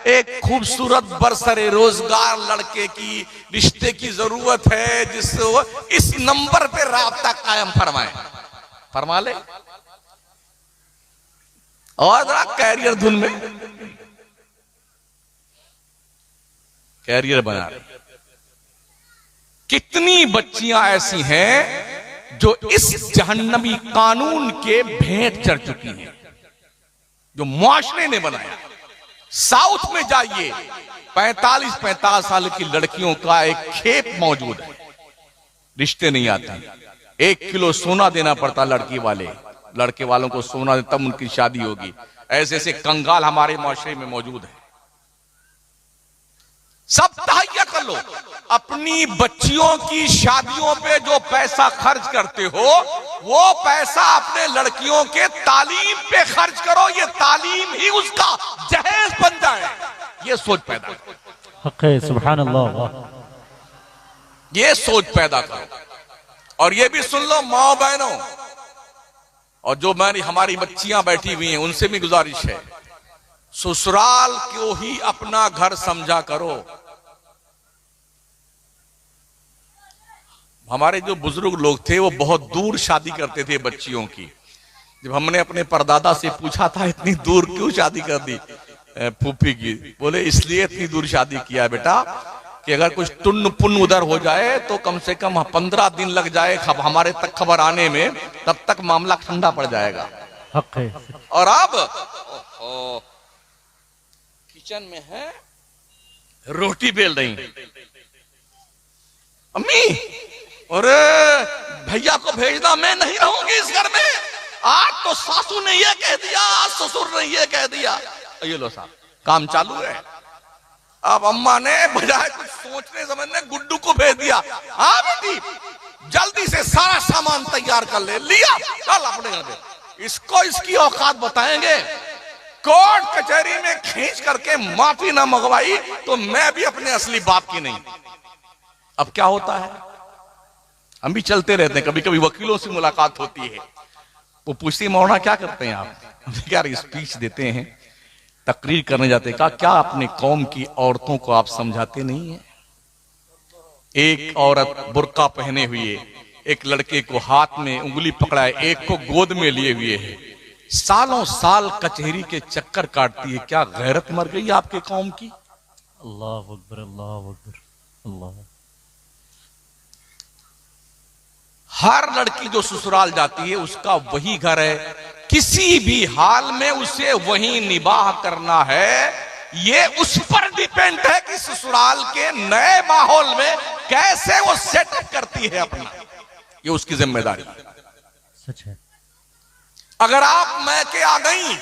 एक खूबसूरत बरसरे रोजगार लड़के की रिश्ते की जरूरत है, जिससे इस नंबर पे राब्ता कायम फरमाए, फरमा ले और जरा कैरियर धुन में कैरियर बना रहे। कितनी बच्चियां ऐसी हैं जो इस जहन्नमी कानून के भेंट चढ़ चुकी हैं जो मुआशरे ने बनाया। साउथ में जाइए, 45-50 साल की लड़कियों का एक खेप मौजूद है, रिश्ते नहीं आते, 1 किलो सोना देना पड़ता लड़के वालों को सोना दे तब उनकी शादी होगी। ऐसे ऐसे कंगाल हमारे माशरे में मौजूद है। सब तहैया कर लो, अपनी बच्चियों की शादियों पे जो पैसा खर्च करते हो वो पैसा अपने लड़कियों के तालीम पे खर्च करो, ये तालीम ही उसका जहेज बन जाए, ये सोच पैदा करो। सुभान अल्लाह, ये सोच पैदा करो। और ये भी सुन लो माओ बहनों, और जो हमारी बच्चियां बैठी हुई हैं उनसे भी गुजारिश है, ससुराल को ही अपना घर समझा करो। हमारे जो बुजुर्ग लोग थे वो बहुत दूर शादी करते थे बच्चियों की। जब हमने अपने परदादा से पूछा था इतनी दूर क्यों शादी कर दी फूफी की, बोले इसलिए इतनी दूर शादी किया है बेटा कि अगर कुछ टुन्न पुन्न उधर हो जाए तो कम से कम 15 दिन लग जाए हमारे तक खबर आने में, तब तक मामला ठंडा पड़ जाएगा। और अब किचन में है, रोटी बेल रही, अम्मी अरे भैया को भेजना, मैं नहीं रहूंगी इस घर में, आज तो सासू ने ये कह दिया, आज ससुर ने ये कह दिया। ये लो साहब काम चालू है। अब अम्मा ने बजाय कुछ सोचने समझने गुड्डू को भेज दिया, हाँ बेटी जल्दी से सारा सामान तैयार कर ले, लिया चल अपने घर पे। इसको इसकी औकात बताएंगे, कोर्ट कचहरी में खींच करके माफी ना मंगवाई तो मैं भी अपने असली बाप की नहीं। अब क्या होता है, हम भी चलते रहते हैं, कभी कभी वकीलों से मुलाकात होती है, वो पूछती मौलाना क्या करते हैं आप, क्या स्पीच देते हैं, तकरीर करने जाते हैं, क्या अपने कौम की औरतों को आप समझाते नहीं है। एक औरत बुर्का पहने हुए एक लड़के को हाथ में उंगली पकड़ाए, एक को गोद में लिए हुए है, सालों साल कचहरी के चक्कर काटती है, क्या गैरत मर गई आपके कौम की। अल्लाह अकबर, अल्लाह अकबर, अल्लाह। हर लड़की जो ससुराल जाती है उसका वही घर है, किसी भी हाल में उसे वही निबाह करना है। ये उस पर डिपेंड है कि ससुराल के नए माहौल में कैसे वो सेटअप करती है अपना, ये उसकी जिम्मेदारी है। सच है। अगर आप मैके आ गई,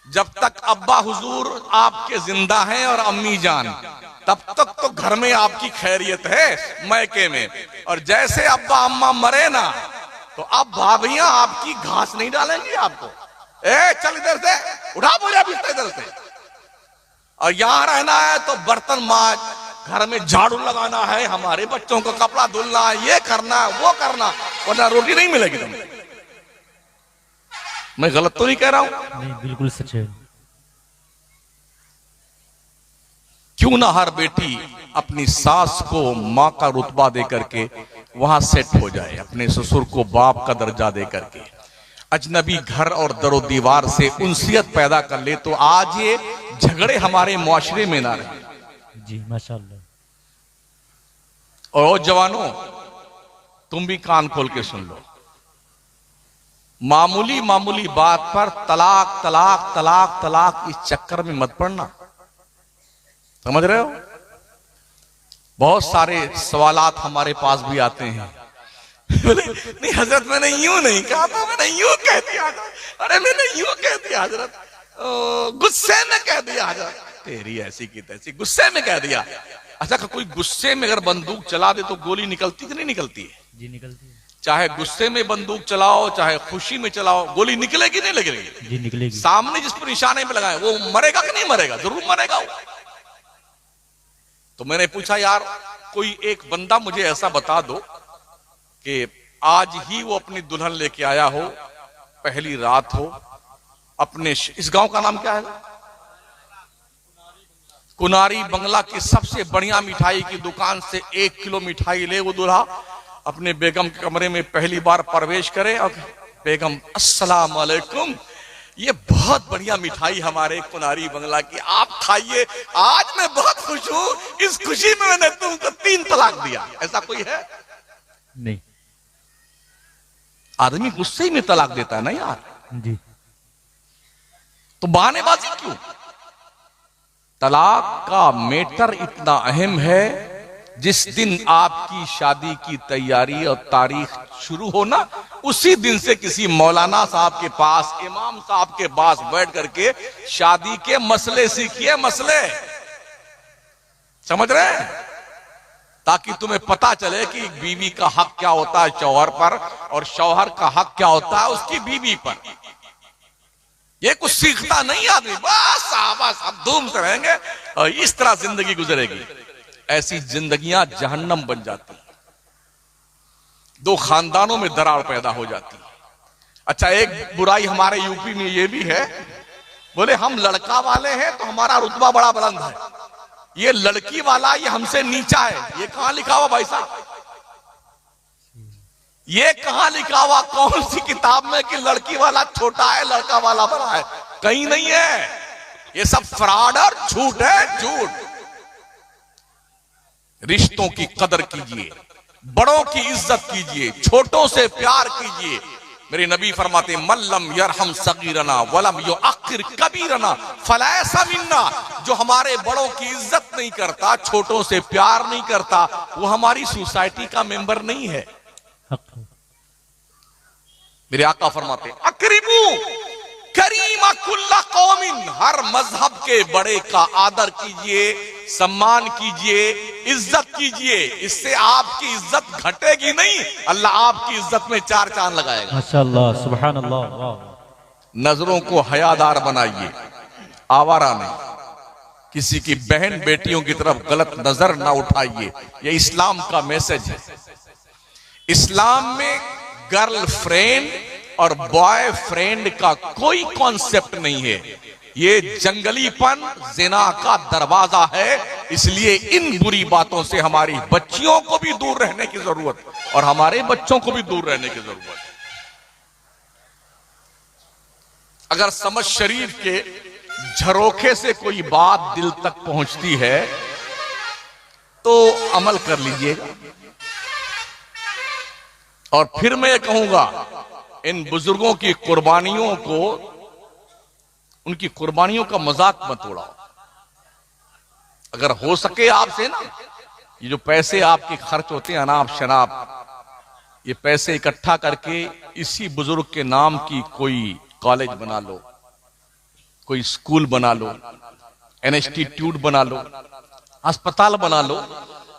जब तक अब्बा हुजूर आपके जिंदा हैं और अम्मी जान, तब तक तो घर में आपकी खैरियत है मैके में। और जैसे अब्बा अम्मा मरे ना तो अब भाभियां आपकी घास नहीं डालेंगी आपको, चल इधर से उठा बोलिया बिस्तर इधर से। और यहां रहना है तो बर्तन मांज, घर में झाड़ू लगाना है, हमारे बच्चों को कपड़ा धुलना है, ये करना है वो करना, वरना रोटी नहीं मिलेगी तुम्हें। मैं गलत तो नहीं कह रहा हूं? नहीं, बिल्कुल सच है। क्यों ना हर बेटी अपनी सास को मां का रुतबा दे करके वहां सेट हो जाए, अपने ससुर को बाप का दर्जा दे करके, अजनबी घर और दरो दीवार से उनसियत पैदा कर ले, तो आज ये झगड़े हमारे मुआशरे में ना रहे। जी माशाअल्लाह। और जवानों तुम भी कान खोल के सुन लो, मामूली मामूली बात पर तलाक तलाक तलाक तलाक इस चक्कर में मत पड़ना, समझ रहे हो। बहुत सारे सवालात हमारे पास भी आते हैं, बोले नहीं हजरत मैंने यूं नहीं कहा था, मैंने यूं कह दिया। अरे मैंने यूं कह दिया हजरत, गुस्से में कह दिया हजरत, तेरी ऐसी की तैसी, गुस्से में कह दिया। अच्छा कोई गुस्से में अगर बंदूक चला दे तो गोली निकलती कि नहीं निकलती है? जी निकलती है। चाहे गुस्से में बंदूक चलाओ चाहे खुशी में चलाओ, गोली निकलेगी नहीं लगेगी? जी निकलेगी। सामने जिस पर निशाने पे लगाए वो मरेगा कि नहीं मरेगा? जरूर मरेगा वो। तो मैंने पूछा यार कोई एक बंदा मुझे ऐसा बता दो कि आज ही वो अपनी दुल्हन लेके आया हो, पहली रात हो, अपने इस गांव का नाम क्या है? कुनारी बंगला की सबसे बढ़िया मिठाई की दुकान से 1 किलो मिठाई ले वो दूल्हा, अपने बेगम के कमरे में पहली बार प्रवेश करे और बेगम अस्सलाम वालेकुम, ये बहुत बढ़िया मिठाई हमारे कुनारी बंगला की, आप खाइए, आज मैं बहुत खुश हूं, इस खुशी में मैंने तुमको 3 तलाक दिया। ऐसा कोई है? नहीं। आदमी गुस्से में तलाक देता है ना यार। जी। तो बहानेबाजी क्यों? तलाक का मैटर इतना अहम है, जिस दिन आपकी शादी की तैयारी और तारीख शुरू हो ना, उसी दिन से किसी मौलाना साहब के पास, इमाम साहब के पास बैठ करके शादी के मसले सीखिए, मसले समझ रहे हैं, ताकि तुम्हें पता चले कि बीवी का हक क्या होता है शौहर पर, और शौहर का हक क्या होता है उसकी बीवी पर। ये कुछ सीखता नहीं आदमी, बस अब धूम से रहेंगे और इस तरह जिंदगी गुजरेगी। ऐसी जिंदगियां जहन्नम बन जाती, 2 खानदानों में दरार पैदा हो जाती। अच्छा, एक बुराई हमारे यूपी में ये भी है, बोले हम लड़का वाले हैं तो हमारा रुतबा बड़ा बुलंद है, ये लड़की वाला ये हमसे नीचा है। ये कहां लिखा हुआ भाई साहब? ये कहां लिखा हुआ कौन सी किताब में कि लड़की वाला छोटा है लड़का वाला बड़ा है? कहीं नहीं है, ये सब फ्रॉड और झूठ है, झूठ। रिश्तों की कदर कीजिए, बड़ों की इज्जत कीजिए, छोटों से प्यार कीजिए। मेरे नबी फरमाते मल्लम यरहम सगीरना वलम युअक्किर कबीरना फलैसा मिन्ना, जो हमारे बड़ों की इज्जत नहीं करता, छोटों से प्यार नहीं करता, वो हमारी सोसाइटी का मेंबर नहीं है। मेरे आका फरमाते अकरीबू करीमा कुल्ला कौमिन, हर मजहब के बड़े का आदर कीजिए, सम्मान कीजिए, इज्जत कीजिए, इससे आपकी इज्जत घटेगी नहीं, अल्लाह आपकी इज्जत में 4 चांद लगाएगा। माशाअल्लाह, सुभान अल्लाह, वाह। नजरों को हयादार बनाइए, आवारा नहीं, किसी की बहन बेटियों की तरफ गलत नजर ना उठाइए, यह इस्लाम का मैसेज है। इस्लाम में गर्लफ्रेंड और बॉयफ्रेंड का कोई कॉन्सेप्ट नहीं है, ये जंगलीपन जिना का दरवाजा है। इसलिए इन बुरी बातों से हमारी बच्चियों को भी दूर रहने की जरूरत और हमारे बच्चों को भी दूर रहने की जरूरत है। अगर समझ शरीफ के झरोखे से कोई बात दिल तक पहुंचती है तो अमल कर लीजिएगा। और फिर मैं ये कहूंगा, इन बुजुर्गों की कुर्बानियों को, उनकी कुर्बानियों का मजाक मत उड़ाओ। अगर हो सके आपसे ना, ये जो पैसे आपके खर्च होते हैं अनाप शनाप, ये पैसे इकट्ठा करके इसी बुजुर्ग के नाम की कोई कॉलेज बना लो, कोई स्कूल बना लो, इंस्टीट्यूट बना लो, अस्पताल बना लो,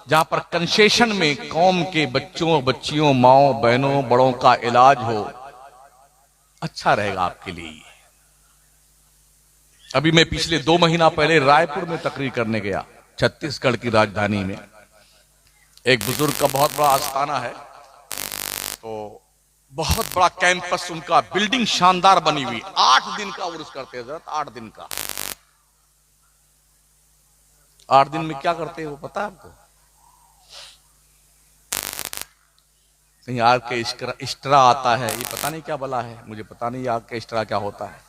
जहां पर कंसेशन में कौम के बच्चों बच्चियों माओ बहनों बड़ों का इलाज हो। अच्छा रहेगा आपके लिए। अभी मैं पिछले 2 महीना पहले रायपुर में तकरीर करने गया, छत्तीसगढ़ की राजधानी में। एक बुजुर्ग का बहुत बड़ा आस्थाना है, तो बहुत बड़ा कैंपस, उनका बिल्डिंग शानदार बनी हुई, 8 दिन का उर्स करते हैं हजरत, 8 दिन का। 8 दिन में क्या करते हैं वो पता है आपको? कहीं आग के इस्ट्रा आता है, ये पता नहीं क्या बला है, मुझे पता नहीं आग के इस्ट्रा क्या होता है।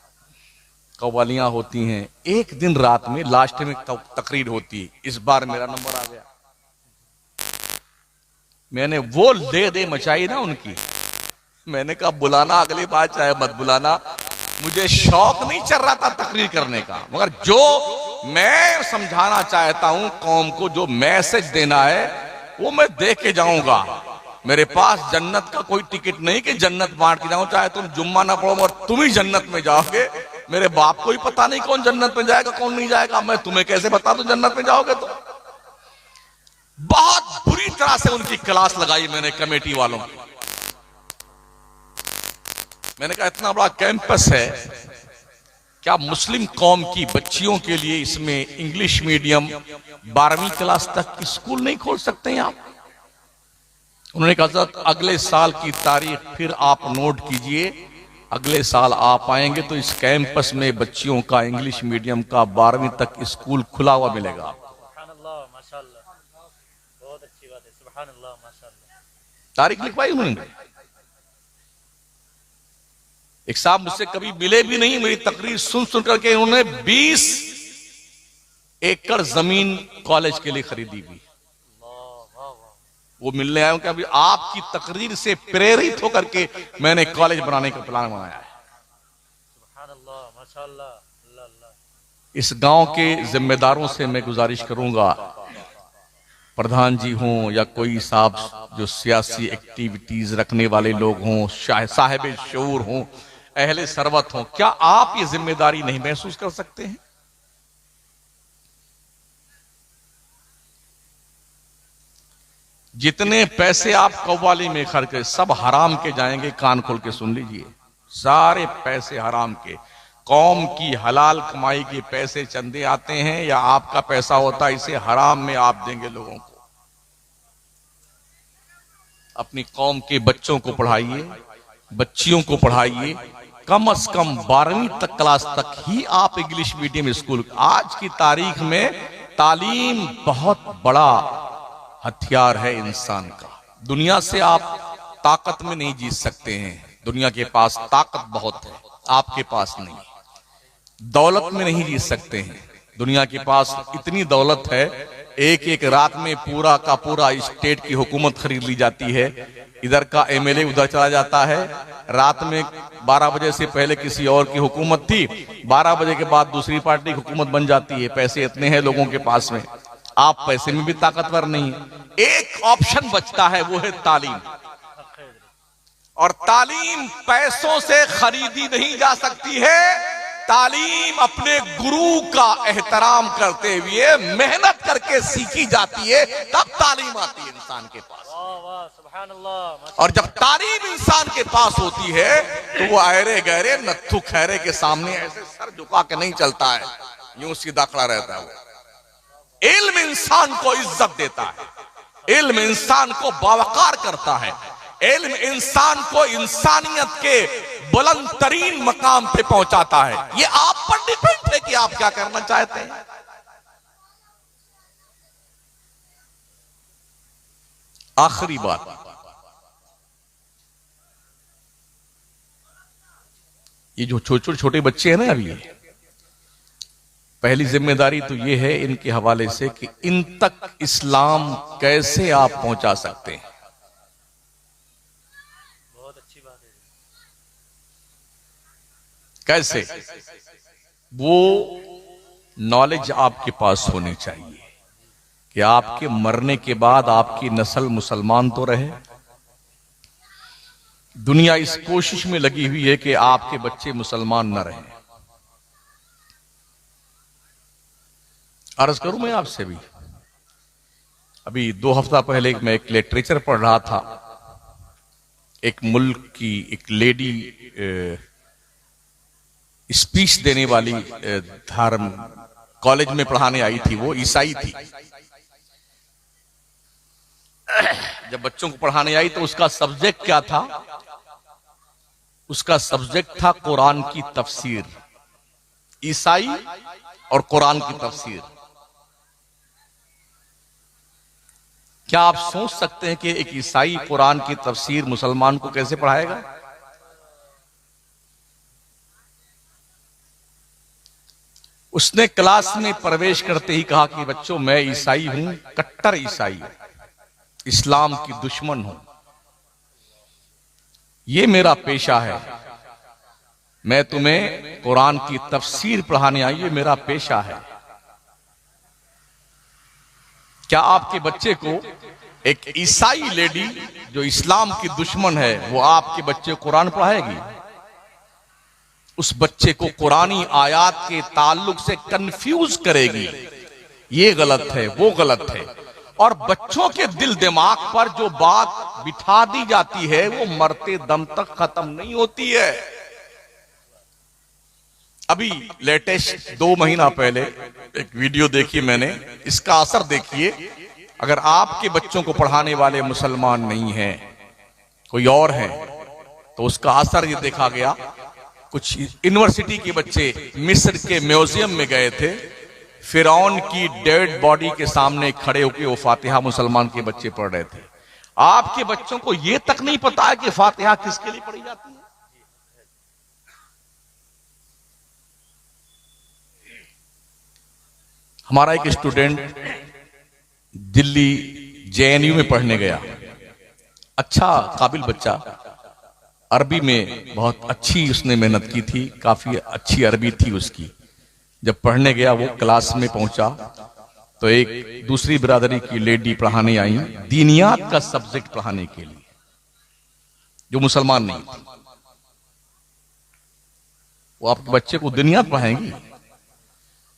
कव्वालियां होती हैं, एक दिन रात में लास्ट में तकरीर होती है। इस बार मेरा नंबर आ गया, मैंने वो दे मचाई ना उनकी। मैंने कहा बुलाना अगली बार, चाहे मत बुलाना, मुझे शौक नहीं चल रहा था तकरीर करने का, मगर जो मैं समझाना चाहता हूं कौम को, जो मैसेज देना है वो मैं दे के जाऊंगा। मेरे पास जन्नत का कोई टिकट नहीं कि जन्नत बांट के जाऊं, चाहे तुम जुम्मा ना पढ़ो और तुम ही जन्नत में जाओगे। मेरे बाप को ही पता नहीं कौन जन्नत में जाएगा कौन नहीं जाएगा, मैं तुम्हें कैसे बता दूं जन्नत में जाओगे? तो बहुत बुरी तरह से उनकी क्लास लगाई मैंने कमेटी वालों की। मैंने कहा इतना बड़ा कैंपस है, क्या मुस्लिम कौम की बच्चियों के लिए इसमें इंग्लिश मीडियम 12वीं क्लास तक की स्कूल नहीं खोल सकते हैं आप? उन्होंने कहा अगले साल की तारीख फिर आप नोट कीजिए, अगले साल आप आएंगे तो इस कैंपस में बच्चियों का इंग्लिश मीडियम का 12वीं तक स्कूल खुला हुआ मिलेगा आपको। सुभान अल्लाह, माशाअल्लाह, बहुत अच्छी बात है। सुभान अल्लाह, माशाअल्लाह। तारीख लिखवाई उन्होंने। एक साहब मुझसे कभी मिले भी नहीं, मेरी तकरीर सुन सुन करके उन्होंने 20 एकड़ जमीन कॉलेज के लिए खरीदी हुई। वो मिलने आए कि अभी आपकी तकरीर से प्रेरित होकर के मैंने कॉलेज बनाने का प्लान बनाया है। सुभान अल्लाह, माशाअल्लाह, अल्लाह अल्लाह। इस गांव के जिम्मेदारों से मैं गुजारिश करूंगा, प्रधान जी हों या कोई साहब जो सियासी एक्टिविटीज रखने वाले लोग हों, साहिब शऊर हों, अहले सरवत हों, क्या आप ये जिम्मेदारी नहीं महसूस कर सकते हैं? जितने पैसे आप कव्वाली में खर्च करें सब हराम के जाएंगे। कान खोल के सुन लीजिए, सारे पैसे हराम के। कौम की हलाल कमाई के पैसे चंदे आते हैं या आपका पैसा होता है, इसे हराम में आप देंगे लोगों को। अपनी कौम के बच्चों को पढ़ाइए, बच्चियों को पढ़ाइए, कम से कम 12वीं तक क्लास तक ही आप इंग्लिश मीडियम स्कूल। आज की तारीख में तालीम बहुत बड़ा हथियार है इंसान का। दुनिया से आप ताकत में नहीं जीत सकते हैं, दुनिया के पास ताकत बहुत है, आपके पास नहीं। दौलत में नहीं जीत सकते हैं, दुनिया के पास इतनी दौलत है, एक एक रात में पूरा का पूरा स्टेट की हुकूमत खरीद ली जाती है। इधर का एमएलए उधर चला जाता है, रात में 12 बजे से पहले किसी और की हुकूमत थी, 12 बजे के बाद दूसरी पार्टी की हुकूमत बन जाती है। पैसे इतने हैं लोगों के पास में, आप पैसे में भी ताकतवर नहीं। एक ऑप्शन बचता है, वो है तालीम। और तालीम पैसों से खरीदी नहीं जा सकती है। तालीम अपने गुरु का एहतराम करते हुए मेहनत करके सीखी जाती है, तब तालीम आती है इंसान के पास। वाह वाह, सुभान अल्लाह। और जब तालीम इंसान के पास होती है तो वो अहरे गहरे नत्थु खैरे के सामने ऐसे सर झुका के नहीं चलता है, यूं सीधा खड़ा रहता है। वो इल्म इंसान को इज्जत देता है, इल्म इंसान को बावकार करता है, इल्म इंसान को इंसानियत के बुलंद तरीन मकाम पे पहुंचाता है। ये आप पर डिपेंड है कि आप क्या करना चाहते हैं। आखिरी बात, ये जो छोटे छोटे बच्चे हैं ना, अभी पहली जिम्मेदारी तो ये है इनके हवाले से कि इन तक इस्लाम कैसे आप पहुंचा सकते हैं। बहुत अच्छी बात है। कैसे? वो नॉलेज आपके पास होनी चाहिए कि आपके मरने के बाद आपकी नस्ल मुसलमान तो रहे। दुनिया इस कोशिश में लगी हुई है कि आपके बच्चे मुसलमान न रहें। अर्ज करूं मैं आपसे भी, अभी 2 हफ्ता पहले मैं एक लिटरेचर पढ़ रहा था। एक मुल्क की एक लेडी स्पीच देने वाली धर्म कॉलेज में पढ़ाने आई थी, वो ईसाई थी। जब बच्चों को पढ़ाने आई तो उसका सब्जेक्ट क्या था? उसका सब्जेक्ट था कुरान की तफसीर, ईसाई और कुरान की तफसीर। क्या आप सोच सकते हैं कि एक ईसाई कुरान की तफसीर मुसलमान को कैसे पढ़ाएगा? उसने क्लास में प्रवेश करते ही कहा कि बच्चों, मैं ईसाई हूं, कट्टर ईसाई, इस्लाम की दुश्मन हूं, ये मेरा पेशा है, मैं तुम्हें कुरान की तफसीर पढ़ाने आई, ये मेरा पेशा है। क्या आपके बच्चे को एक ईसाई लेडी जो इस्लाम की दुश्मन है, वो आपके बच्चे को कुरान पढ़ाएगी? उस बच्चे को कुरानी आयात के ताल्लुक से कंफ्यूज करेगी। ये गलत है, वो गलत है। और बच्चों के दिल दिमाग पर जो बात बिठा दी जाती है वो मरते दम तक खत्म नहीं होती है। अभी लेटेस्ट 2 महीना पहले एक वीडियो देखी मैंने, इसका असर देखिए। अगर आपके बच्चों को पढ़ाने वाले मुसलमान नहीं हैं, कोई और हैं, तो उसका असर ये देखा गया कुछ यूनिवर्सिटी के बच्चे मिस्र के म्यूजियम में गए थे, फिरौन की डेड बॉडी के सामने खड़े होकर वो फातिहा मुसलमान के बच्चे पढ़ रहे थे। आपके बच्चों को यह तक नहीं पता है कि फातिहा किसके लिए पढ़ी जाती है। हमारा एक स्टूडेंट दिल्ली जेएनयू में पढ़ने गया, अच्छा काबिल बच्चा, अरबी में बहुत अच्छी उसने मेहनत की थी, काफी अच्छी अरबी थी उसकी। जब पढ़ने गया वो क्लास में पहुंचा तो एक दूसरी बिरादरी की लेडी पढ़ाने आई, दीनियात का सब्जेक्ट पढ़ाने के लिए, जो मुसलमान नहीं थी। वो आपके बच्चे को दीनियात पढ़ाएंगी?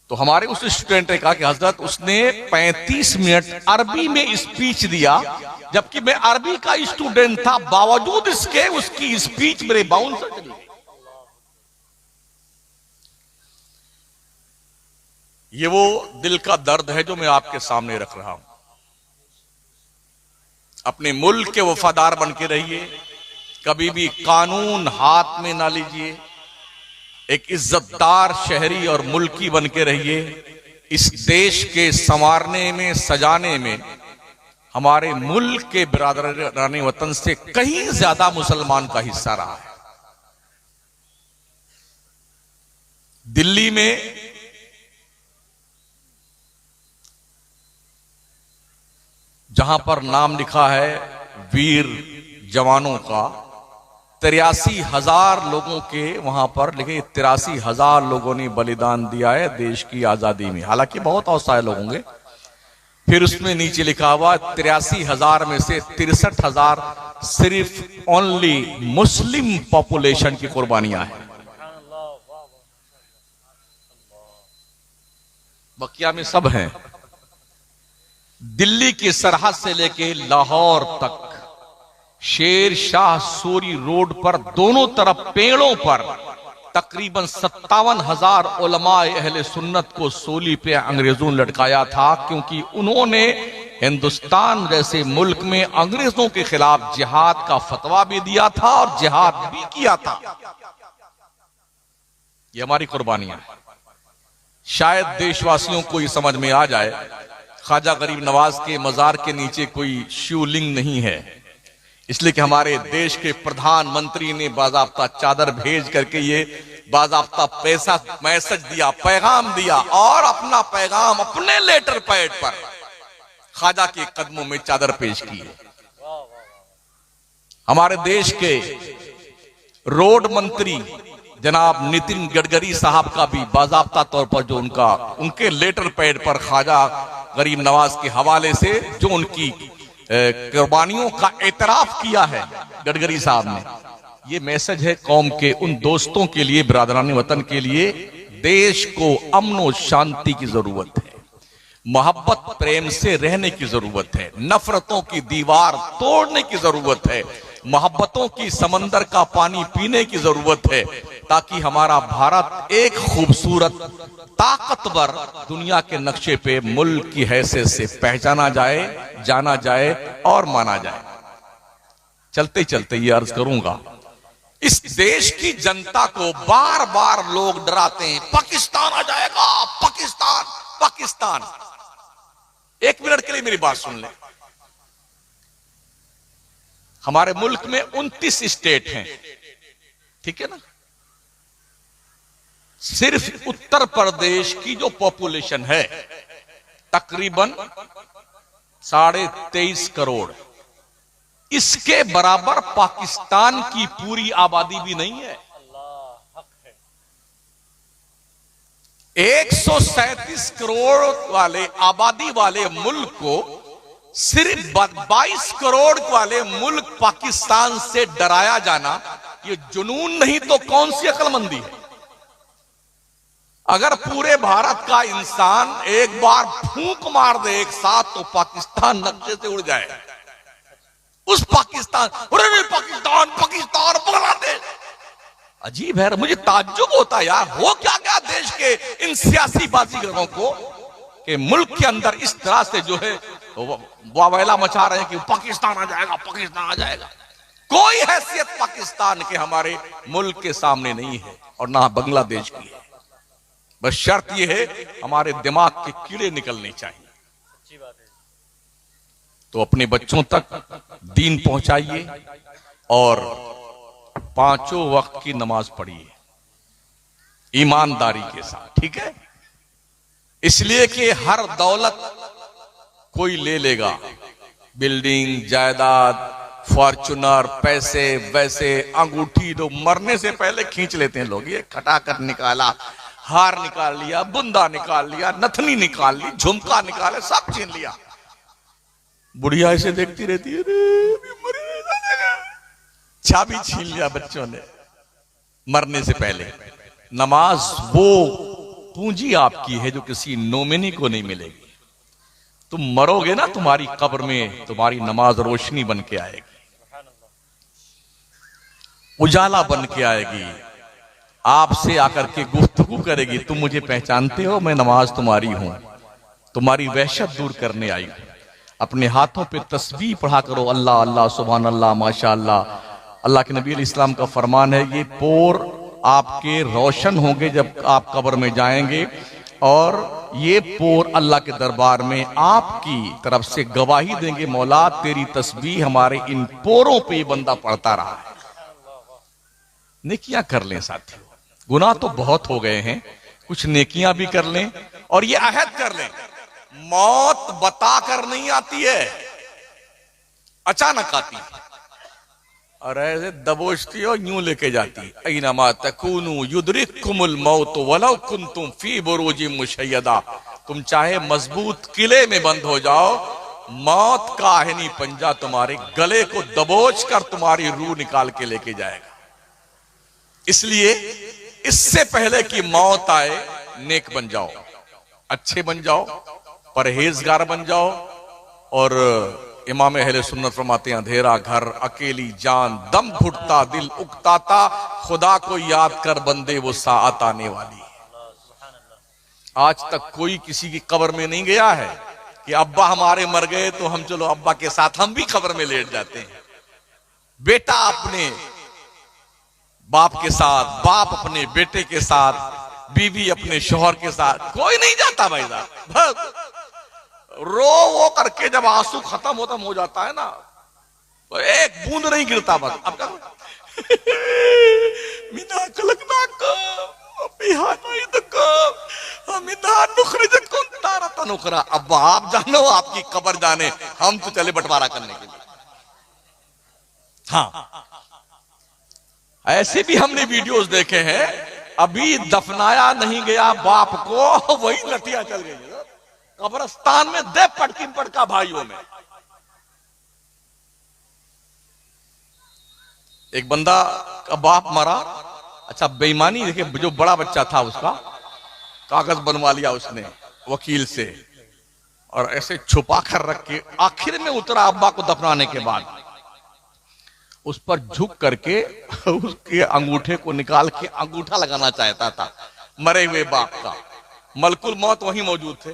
तो हमारे उस स्टूडेंट ने कहा कि हजरत उसने 35 मिनट अरबी में स्पीच दिया, जबकि मैं अरबी का स्टूडेंट था, बावजूद इसके उसकी स्पीच मेरे बाउंसर चली गई। ये वो दिल का दर्द है जो मैं आपके सामने रख रहा हूं। अपने मुल्क के वफादार बन के रहिए, कभी भी कानून हाथ में ना लीजिए, एक इज्जतदार शहरी और मुल्की बन के रहिए। इस देश के संवारने में, सजाने में हमारे मुल्क के बिरादराने वतन से कहीं ज्यादा मुसलमान का हिस्सा रहा है। दिल्ली में जहां पर नाम लिखा है वीर जवानों का, 83,000 लोगों के वहां पर लिखे, 83,000 लोगों ने बलिदान दिया है देश की आजादी में। हालांकि बहुत असहाय लोग होंगे। फिर उसमें नीचे लिखा हुआ 83,000 में से 63,000 सिर्फ ओनली मुस्लिम पॉपुलेशन की कुर्बानियां हैं। बकिया में सब हैं। दिल्ली की सरहद से लेके लाहौर तक शेर शाह सूरी रोड पर दोनों तरफ पेड़ों पर तकरीबन 57,000 उलमाए अहले सुन्नत को सूली पे अंग्रेजों ने लटकाया था, क्योंकि उन्होंने हिंदुस्तान जैसे मुल्क में अंग्रेजों के खिलाफ जिहाद का फतवा भी दिया था और जिहाद भी किया था। ये हमारी कुर्बानियां हैं। शायद देशवासियों को ये समझ में आ जाए, ख्वाजा गरीब नवाज के मजार के नीचे कोई शिवलिंग नहीं है, इसलिए कि हमारे देश के प्रधानमंत्री ने बाज़ाब्ता चादर भेज करके ये बाज़ाब्ता पैसा मैसेज दिया, पैगाम दिया, और अपना पैगाम अपने लेटर पैड पर ख्वाजा के कदमों में चादर पेश की है। हमारे देश के रोड मंत्री जनाब नितिन गडकरी साहब का भी बाज़ाब्ता तौर पर जो उनके लेटर पैड पर ख्वाजा गरीब नवाज के हवाले से जो उनकी कुर्बानियों का एतराफ किया है गडकरी साहब ने, ये मैसेज है कौम के उन दोस्तों के लिए, बिरादरान वतन के लिए। देश को अमन और शांति की जरूरत है, मोहब्बत प्रेम से रहने की जरूरत है, नफरतों की दीवार तोड़ने की जरूरत है, मोहब्बतों की समंदर का पानी पीने की जरूरत है, ताकि हमारा भारत एक खूबसूरत ताकतवर दुनिया के नक्शे पे मुल्क की हैसियत से पहचाना जाए, जाना जाए और माना जाए। चलते चलते ये अर्ज करूंगा, इस देश की जनता को बार बार लोग डराते हैं, पाकिस्तान आ जाएगा, पाकिस्तान पाकिस्तान। एक मिनट के लिए मेरी बात सुन लें। हमारे मुल्क में 29 स्टेट हैं, ठीक है ना? सिर्फ उत्तर प्रदेश की जो पॉपुलेशन है तकरीबन 23.5 करोड़, इसके बराबर पाकिस्तान की पूरी आबादी भी नहीं है। 137 करोड़ वाले आबादी वाले मुल्क को सिर्फ 22 करोड़ वाले मुल्क पाकिस्तान से डराया जाना, ये जुनून नहीं तो कौन सी अक्लमंदी है? अगर पूरे भारत का इंसान एक बार फूंक मार दे एक साथ, तो पाकिस्तान नक्शे से उड़ जाए। उस पाकिस्तान, अरे पाकिस्तान पाकिस्तान बांग्लादेश, अजीब है। मुझे ताज्जुब होता है यार, हो क्या गया देश के इन सियासी बाजीगरों को कि मुल्क के अंदर इस तरह से जो है वावेला मचा रहे हैं कि पाकिस्तान आ जाएगा, पाकिस्तान आ जाएगा। कोई हैसियत पाकिस्तान के हमारे मुल्क के सामने नहीं है और ना बांग्लादेश की है। बस शर्त यह है हमारे दिमाग के कीड़े निकलने चाहिए। अच्छी बात है। तो अपने बच्चों तक दीन पहुंचाइए और 5 वक्त की नमाज पढ़िए ईमानदारी के साथ, ठीक है। इसलिए कि हर दौलत कोई ले लेगा, बिल्डिंग, जायदाद, फॉर्चुनर, पैसे, वैसे अंगूठी तो मरने से पहले खींच लेते हैं लोग। ये खटाखट निकाला, हार निकाल लिया, बुंदा निकाल लिया, नथनी निकाल ली, झुमका निकाले, सब छीन लिया। बुढ़िया ऐसे देखती रहती है, चाबी छीन लिया बच्चों ने मरने से पहले। नमाज वो पूंजी आपकी है जो किसी नोमिनी को नहीं मिलेगी। तुम मरोगे ना, तुम्हारी कब्र में तुम्हारी नमाज रोशनी बन के आएगी, उजाला बन के आएगी, आपसे आकर के गुफ्तगू करेगी, तुम मुझे पहचानते हो, मैं नमाज तुम्हारी हूं, तुम्हारी वहशत दूर करने आई हूं। अपने हाथों पे तस्बीह पढ़ा करो, अल्लाह अल्लाह, सुभान अल्लाह, माशा अल्लाह। अल्लाह के नबी इस्लाम का फरमान है, ये पोर आपके रोशन होंगे जब आप कब्र में जाएंगे, और ये पोर अल्लाह के दरबार में आपकी तरफ से गवाही देंगे, मौला तेरी तस्बीह हमारे इन पोरों पे ये बंदा पढ़ता रहा है। नेकियां कर लें साथियों, गुनाह तो बहुत हो गए हैं, कुछ नेकियां भी कर लें और ये अहद कर लें, मौत बताकर नहीं आती है, अचानक आती है और ऐसे दबोचती हो, यूं लेके जाती। ऐनमा तकूनु युद्रिकुमुल मौत वलौ कुंतुम फी बुरूजिम मुशय्यदा। तुम चाहे मजबूत किले में बंद हो जाओ, मौत का आहनी पंजा तुम्हारे गले को दबोच कर तुम्हारी रूह निकाल के लेके जाएगा। इसलिए इससे पहले कि मौत आए, नेक बन जाओ, अच्छे बन जाओ, परहेजगार बन जाओ। और इमाम अहले सुन्नत फरमाते हैं, अंधेरा घर, अकेली जान, दम घुटता दिल उकताता, खुदा को याद कर बंदे वो साअत आने वाली है। आज तक कोई किसी की कब्र में नहीं गया है कि अब्बा हमारे मर गए तो हम चलो अब्बा के साथ हम भी कब्र में लेट जाते हैं। बेटा अपने बाप के साथ, बाप अपने बेटे के साथ, बीवी अपने शौहर के साथ, कोई नहीं जाता भाई साहब। रो वो करके जब आंसू खत्म हो जाता है ना, तो एक बूंद नहीं गिरता बस। अब क्या मिना कलकना को बिहाना इदको मिना नुखरजकुम तारतन उखरा। अब आप जानो, आपकी कब्र जाने, हम तो चले बंटवारा करने के लिए। हाँ, ऐसे भी हमने वीडियोस देखे हैं, अभी दफनाया नहीं गया बाप को, वही लठियां चल गई कब्रस्तान में, दे पटकी पटका भाइयों में। एक बंदा का बाप मरा, अच्छा बेईमानी देखिए, जो बड़ा बच्चा था उसका कागज बनवा लिया उसने वकील से और ऐसे छुपा कर रख के, आखिर में उतरा अब्बा को दफनाने के बाद, उस पर झुक करके उसके अंगूठे को निकाल के अंगूठा लगाना चाहता था मरे हुए बाप का। मलकुल मौत वहीं मौजूद थे।